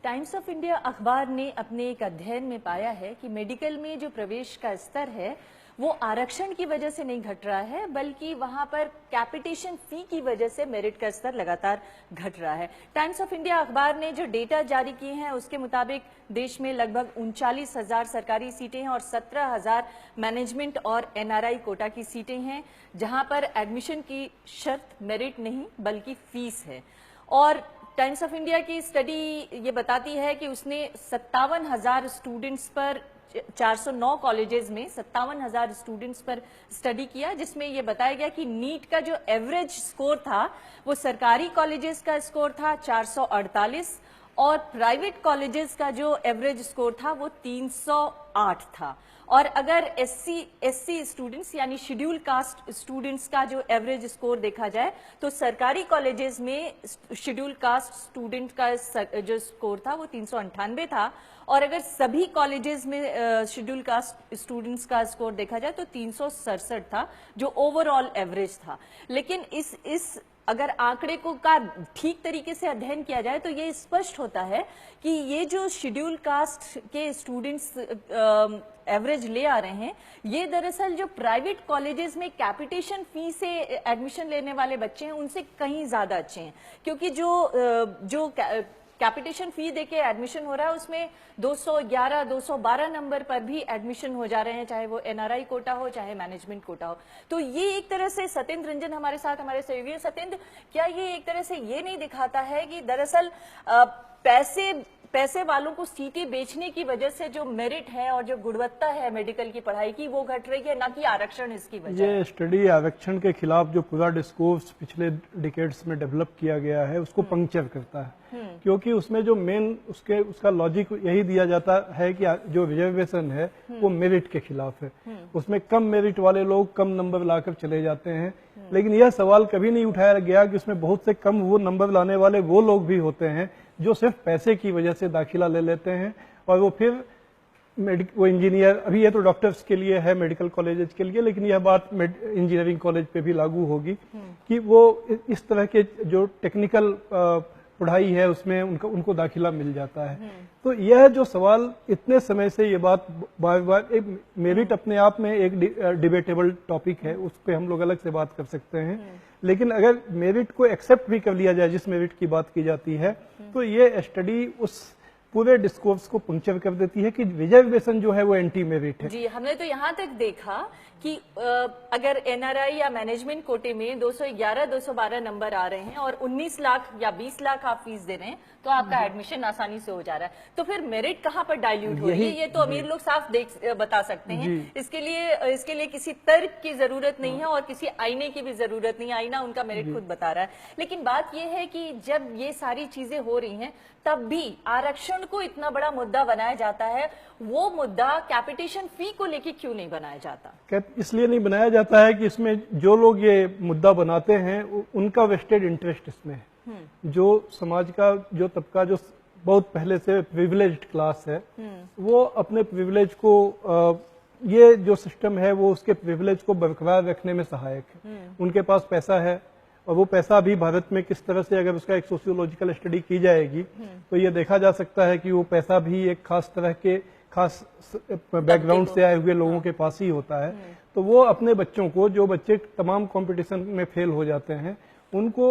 Times of India अखबार ने अपने एक अध्ययन में पाया है कि मेडिकल में जो प्रवेश का स्तर है वो आरक्षण की वजह से नहीं घट रहा है, बल्कि वहां पर कैपिटेशन फी की वजह से मेरिट का स्तर लगातार घट रहा है। टाइम्स ऑफ इंडिया अखबार ने जो डेटा जारी किए हैं उसके मुताबिक देश में लगभग 39,000 सरकारी सीटें हैं और 17,000 मैनेजमेंट और एनआरआई कोटा की सीटें हैं, जहां पर एडमिशन की शर्त मेरिट नहीं बल्कि फीस है। और टाइम्स ऑफ इंडिया की स्टडी ये बताती है कि उसने 57,000 स्टूडेंट्स पर 409 कॉलेजेस में 57,000 स्टूडेंट्स पर स्टडी किया, जिसमें ये बताया गया कि नीट का जो एवरेज स्कोर था वो सरकारी कॉलेजेस का स्कोर था 448 और प्राइवेट कॉलेजेस का जो एवरेज स्कोर था वो 308 था। और अगर एससी स्टूडेंट्स यानी शेड्यूल कास्ट स्टूडेंट्स का जो एवरेज स्कोर देखा जाए तो सरकारी कॉलेजेस में शेड्यूल कास्ट स्टूडेंट का जो स्कोर था वो 398 था और अगर सभी कॉलेजेस में शेड्यूल कास्ट स्टूडेंट्स का स्कोर देखा जाए तो 367 था, जो ओवरऑल एवरेज था। लेकिन इस अगर आंकड़े को का ठीक तरीके से अध्ययन किया जाए तो ये स्पष्ट होता है कि ये जो शेड्यूल कास्ट के स्टूडेंट्स एवरेज ले आ रहे हैं, ये दरअसल जो प्राइवेट कॉलेजेस में कैपिटेशन फी से एडमिशन लेने वाले बच्चे हैं उनसे कहीं ज्यादा अच्छे हैं, क्योंकि जो कैपिटेशन फी देके एडमिशन हो रहा है उसमें 211, 212 नंबर पर भी एडमिशन हो जा रहे हैं, चाहे वो एनआरआई कोटा हो चाहे मैनेजमेंट कोटा हो। तो ये एक तरह से सत्येंद्र रंजन हमारे साथ हमारे सहयोगी। सत्येंद्र, क्या ये एक तरह से ये नहीं दिखाता है कि दरअसल पैसे वालों को सीटें बेचने की वजह से जो मेरिट है और जो गुणवत्ता है मेडिकल की पढ़ाई की वो घट रही है, ना कि आरक्षण इसकी वजह? ये स्टडी आरक्षण के खिलाफ जो पूरा डिस्कोर्स पिछले डिकेड्स में डेवलप किया गया है उसको पंक्चर करता है, क्योंकि उसमें जो मेन उसका लॉजिक यही दिया जाता है कि जो रिजर्वेशन है वो मेरिट के खिलाफ है। उसमें कम मेरिट वाले लोग कम नंबर लाकर चले जाते हैं, लेकिन यह सवाल कभी नहीं उठाया गया कि उसमें बहुत से कम वो नंबर लाने वाले वो लोग भी होते हैं जो सिर्फ पैसे की वजह से दाखिला ले लेते हैं और वो फिर वो इंजीनियर, अभी ये तो डॉक्टर्स के लिए है मेडिकल कॉलेजेस के लिए, लेकिन यह बात इंजीनियरिंग कॉलेज पे भी लागू होगी कि वो इस तरह के जो टेक्निकल पढ़ाई है उसमें उनको दाखिला मिल जाता है। तो यह जो सवाल इतने समय से ये बात बार बार, मेरिट अपने आप में एक डिबेटेबल टॉपिक है, उस पर हम लोग अलग से बात कर सकते हैं, लेकिन अगर मेरिट को एक्सेप्ट भी कर लिया जाए जिस मेरिट की बात की जाती है तो ये स्टडी उस पूरे डिस्कोर्स को पंक्चर कर देती है कि रिजर्वेशन जो है वो एंटी मेरिट है। जी, हमने तो यहाँ तक देखा कि अगर एनआरआई या मैनेजमेंट कोटे में 211, 212 नंबर आ रहे हैं और 19 लाख या 20 लाख आप फीस दे रहे हैं तो आपका एडमिशन आसानी से हो जा रहा है, तो फिर मेरिट कहाँ पर डाइल्यूट हो रही है? ये तो अमीर लोग साफ बता सकते हैं। इसके लिए किसी तर्क की जरूरत नहीं है और किसी आईने की भी जरूरत नहीं है, आईना उनका मेरिट खुद बता रहा है। लेकिन बात यह है कि जब ये सारी चीजें हो रही हैं तब भी आरक्षण को इतना बड़ा मुद्दा बनाया जाता है, वो मुद्दा कैपिटेशन फी को लेके क्यों नहीं बनाया जाता? इसलिए नहीं बनाया जाता है कि इसमें जो लोग ये मुद्दा बनाते हैं उनका वेस्टेड इंटरेस्ट इसमें है। जो समाज का जो तबका जो बहुत पहले से प्रिविलेज्ड क्लास है वो अपने प्रिविलेज को ये जो सिस्टम है वो उसके प्रिविलेज को बरकरार रखने में सहायक है। उनके पास पैसा है और वो पैसा भी भारत में किस तरह से, अगर उसका एक सोशियोलॉजिकल स्टडी की जाएगी तो ये देखा जा सकता है कि वो पैसा भी एक खास तरह के खास बैकग्राउंड से आए हुए लोगों के पास ही होता है। तो वो अपने बच्चों को, जो बच्चे तमाम कंपटीशन में फेल हो जाते हैं, उनको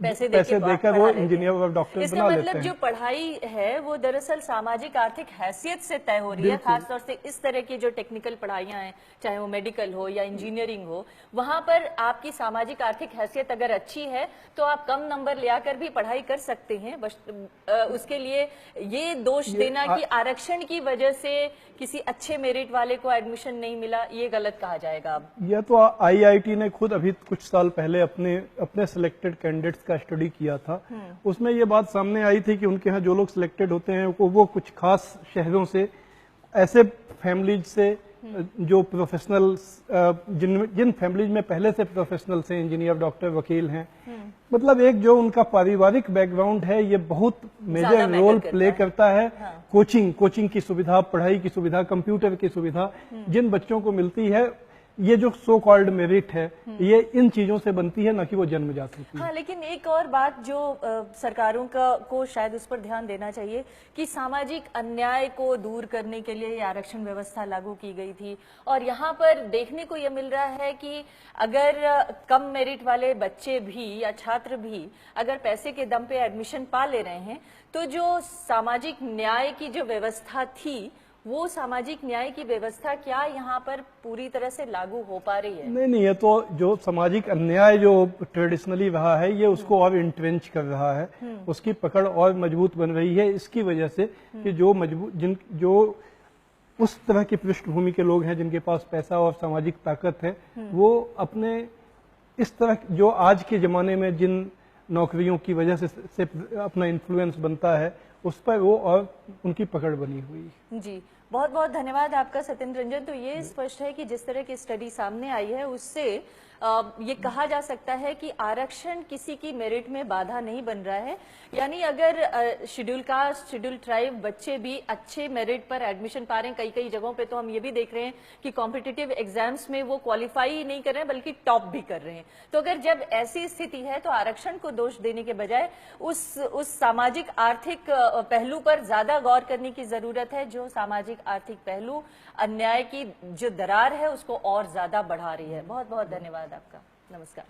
पैसे देकर वो इंजीनियर और डॉक्टर बना लेते हैं। जो पढ़ाई है वो दरअसल सामाजिक आर्थिक हैसियत से तय हो रही है, खासतौर से इस तरह की जो टेक्निकल पढ़ाइयां हैं, चाहे वो मेडिकल हो या इंजीनियरिंग हो, वहां पर आपकी सामाजिक आर्थिक हैसियत अगर अच्छी है तो आप कम नंबर ले आकर भी पढ़ाई कर सकते हैं। बस उसके लिए ये दोष देना कि आरक्षण की वजह से किसी अच्छे मेरिट वाले को एडमिशन नहीं मिला, ये गलत कहा जाएगा। अब यह तो आईआईटी ने खुद अभी कुछ साल पहले अपने सिलेक्टेड कैंडिडेट्स का स्टडी किया था, उसमें ये बात सामने आई थी कि उनके यहाँ जो लोग सिलेक्टेड होते हैं वो कुछ खास शहरों से, ऐसे फैमिलीज से जो प्रोफेशनल, जिन फैमिलीज में पहले से प्रोफेशनल से इंजीनियर, डॉक्टर, वकील हैं, मतलब एक जो उनका पारिवारिक बैकग्राउंड है ये बहुत मेजर रोल प्ले करता है। कोचिंग की सुविधा, पढ़ाई की सुविधा, कंप्यूटर की सुविधा जिन बच्चों को मिलती है, ये जो सो कॉल्ड मेरिट है ये इन चीजों से बनती है, ना कि वो जन्मजात होती है। हाँ, लेकिन एक और बात जो सरकारों को शायद उस पर ध्यान देना चाहिए कि सामाजिक अन्याय को दूर करने के लिए ये आरक्षण व्यवस्था लागू की गई थी, और यहाँ पर देखने को ये मिल रहा है कि अगर कम मेरिट वाले बच्चे भी या छात्र भी अगर पैसे के दम पे एडमिशन पा ले रहे हैं, तो जो सामाजिक न्याय की जो व्यवस्था थी वो सामाजिक न्याय की व्यवस्था क्या यहाँ पर पूरी तरह से लागू हो पा रही है? नहीं, ये तो जो सामाजिक अन्याय जो ट्रेडिशनली रहा है ये उसको और इंट्रेंच कर रहा है, उसकी पकड़ और मजबूत बन रही है इसकी वजह से कि जो उस तरह की पृष्ठभूमि के लोग हैं जिनके पास पैसा और सामाजिक ताकत है, वो अपने इस तरह जो आज के जमाने में जिन नौकरियों की वजह से अपना इन्फ्लुएंस बनता है उस पर वो और उनकी पकड़ बनी हुई है। जी, बहुत बहुत धन्यवाद आपका सत्येंद्र रंजन। तो ये स्पष्ट है कि जिस तरह की स्टडी सामने आई है उससे ये कहा जा सकता है कि आरक्षण किसी की मेरिट में बाधा नहीं बन रहा है। यानी अगर शेड्यूल कास्ट, शेड्यूल ट्राइब बच्चे भी अच्छे मेरिट पर एडमिशन पा रहे हैं, कई कई जगहों पे तो हम ये भी देख रहे हैं कि कॉम्पिटिटिव एग्जाम्स में वो क्वालिफाई नहीं कर रहे हैं बल्कि टॉप भी कर रहे हैं। तो अगर जब ऐसी स्थिति है तो आरक्षण को दोष देने के बजाय उस सामाजिक आर्थिक पहलू पर ज्यादा गौर करने की जरूरत है, जो सामाजिक आर्थिक पहलू अन्याय की जो दरार है उसको और ज्यादा बढ़ा रही है। बहुत बहुत धन्यवाद आपका। नमस्कार।